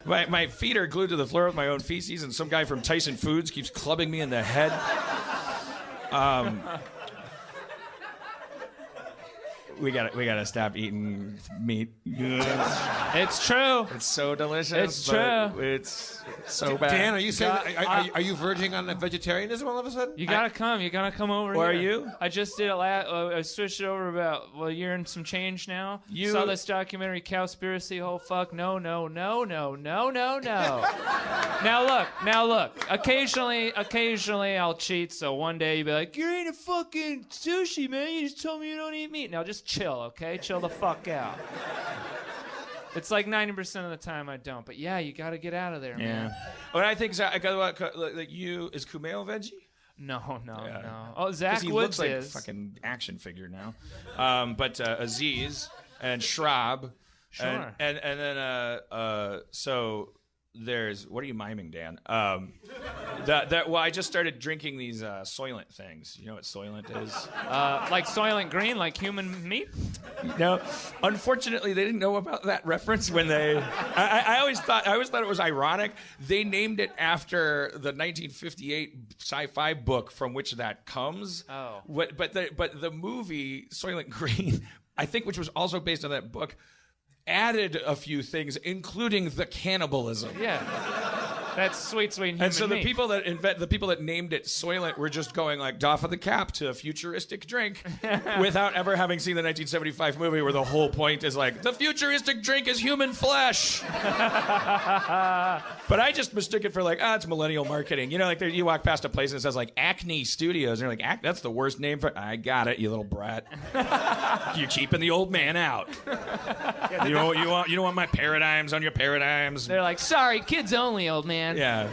My feet are glued to the floor with my own feces, and some guy from Tyson Foods keeps clubbing me in the head. We gotta stop eating meat. It's true. It's so delicious. It's true. It's so bad. Dan, are you saying are you verging on vegetarianism all of a sudden? You gotta come. You gotta come over here. Where are you? I just did it. I switched it over about a year and some change now. You saw this documentary, Cowspiracy. Oh fuck! No. Now look. Occasionally I'll cheat. So one day you'll be like, "You're eating fucking sushi, man. You just told me you don't eat meat." Now just chill, okay? Chill the fuck out. It's like 90% of the time I don't, but yeah, you got to get out of there, man. What I think is, like you, is Kumail veggie? No. Oh, Zach he Woods looks like is. a fucking action figure now. But Aziz and Shrab. Sure. And then so there's, what are you miming, Dan? Well, I just started drinking these Soylent things. You know what Soylent is? Like Soylent Green, like human meat? No, unfortunately, they didn't know about that reference when they. I always thought it was ironic. They named it after the 1958 sci-fi book from which that comes. Oh, but the movie Soylent Green, I think, which was also based on that book, added a few things, including the cannibalism. Yeah. That's sweet human And so the meat. people that named it Soylent were just going like doff of the cap to a futuristic drink without ever having seen the 1975 movie where the whole point is like, the futuristic drink is human flesh. But I just mistook it for like, it's millennial marketing. You know, like you walk past a place and it says like Acne Studios, and you're like, that's the worst name for. I got it, you little brat. You're keeping the old man out. You don't want my paradigms on your paradigms. They're like, sorry, kids only, old man. Yeah.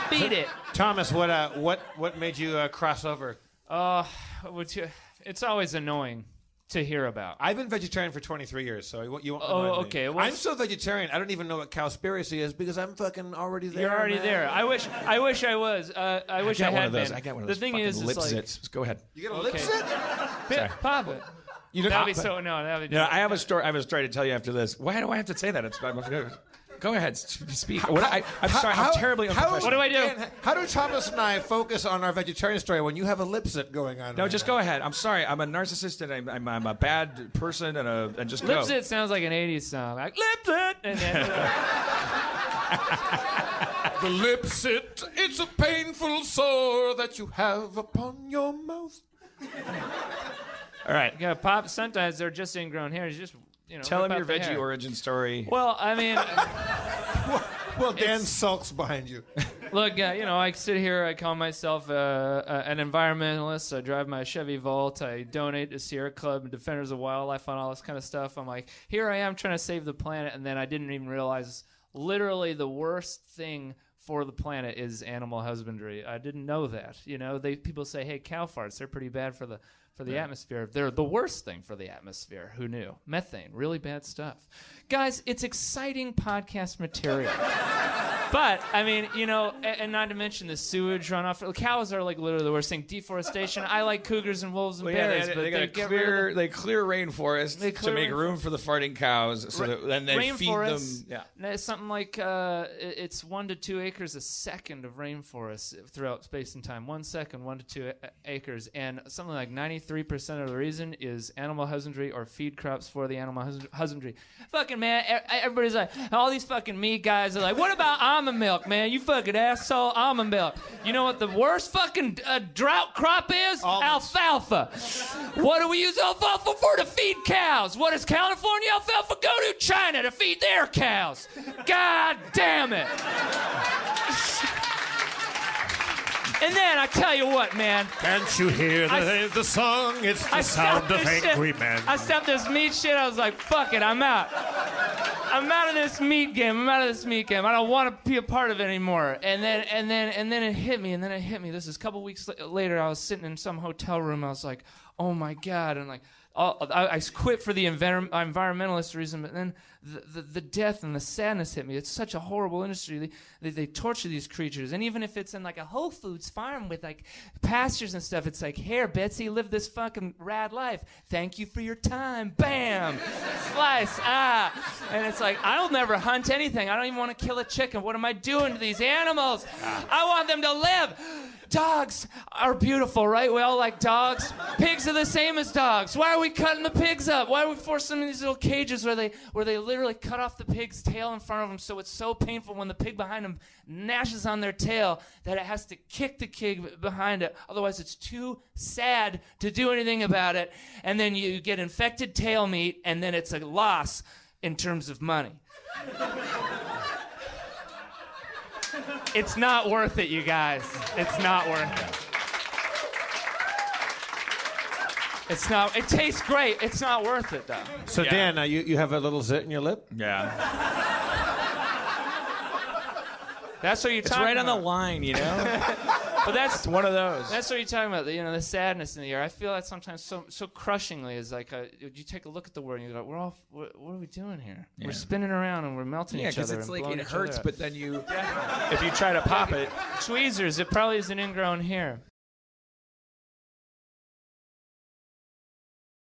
Beat it. Thomas, what made you cross over? It's always annoying to hear about. I've been vegetarian for 23 years, so you won't. Oh, okay. I'm so vegetarian. I don't even know what Cowspiracy is because I'm fucking already there. You're already man. there. I wish I was. I wish I had been. I got one of The those. thing is, lip it's like, Zits. Go ahead. You get a lip sit? Pop it. That'd be so. No, that'd be. No, I have a story. I have a story to tell you after this. Why do I have to say that? Go ahead, speak. I'm sorry, I'm terribly unprofessional. What do I do? Dan, how do Thomas and I focus on our vegetarian story when you have a lip sit going on? No, right just now? Go ahead. I'm sorry. I'm a narcissist and I'm a bad person and just Lip go. Zit sounds like an 80s song. Like, lip sit! And then, The lip sit, it's a painful sore that you have upon your mouth. All right. you gotta pop. Sometimes they're just ingrown hairs. Just, Tell rip him out your the veggie hair. origin story. Well, I mean, Well, Dan sulks behind you. look, I sit here. I call myself an environmentalist. I drive my Chevy Volt. I donate to Sierra Club and Defenders of Wildlife on all this kind of stuff. I'm like, here I am trying to save the planet, and then I didn't even realize literally the worst thing for the planet is animal husbandry. I didn't know that. People say, hey, cow farts, they're pretty bad for the atmosphere. They're the worst thing for the atmosphere. Who knew? Methane, really bad stuff. Guys, it's exciting podcast material. But, I mean, and not to mention the sewage runoff. Cows are like literally the worst thing. Deforestation. I like cougars and wolves and bears, but they clear rainforest to make room for the farting cows, so that then they feed them. Yeah, it's something like it's 1 to 2 acres a second of rainforest throughout space and time. 1 second, 1 to 2 acres, and something like 93% of the reason is animal husbandry or feed crops for the animal husbandry. Fucking man, everybody's like, all these fucking meat guys are like, what about almond milk, man? You fucking asshole, almond milk. You know what the worst fucking drought crop is? Almonds. Alfalfa. What do we use alfalfa for? To feed cows. What does California alfalfa go to? China to feed their cows. God damn it. And then I tell you what, man. Can't you hear the song? It's the sound of angry men. I stopped this meat shit. I was like, fuck it, I'm out. I'm out of this meat game. I don't want to be a part of it anymore. And then it hit me. This is a couple weeks later. I was sitting in some hotel room. I was like, oh my God. And like, I quit for the environmentalist reason, but then the death and the sadness hit me. It's such a horrible industry. They torture these creatures, and even if it's in like a Whole Foods farm with like pastures and stuff, it's like, here, Betsy, live this fucking rad life. Thank you for your time. Bam, slice. And it's like, I'll never hunt anything. I don't even want to kill a chicken. What am I doing to these animals? I want them to live. Dogs are beautiful, right? We all like dogs. Pigs are the same as dogs. Why are we cutting the pigs up? Why are we forcing them in these little cages where they literally cut off the pig's tail in front of them, so it's so painful when the pig behind them gnashes on their tail that it has to kick the pig behind it. Otherwise, it's too sad to do anything about it. And then you get infected tail meat, and then it's a loss in terms of money. It's not worth it, you guys. It's not worth it. It's not. It tastes great. It's not worth it, though. So, Dan, you have a little zit in your lip? Yeah. That's what you're It's talking right about. on the line, you know? But that's one of those. That's what you're talking about. The sadness in the air. I feel that sometimes so crushingly is like you take a look at the world and you go, what are we doing here? Yeah. We're spinning around and we're melting each other. Yeah, because it's and like blowing it each other hurts, up. but then if you try to pop it. Tweezers, it probably isn't ingrown hair.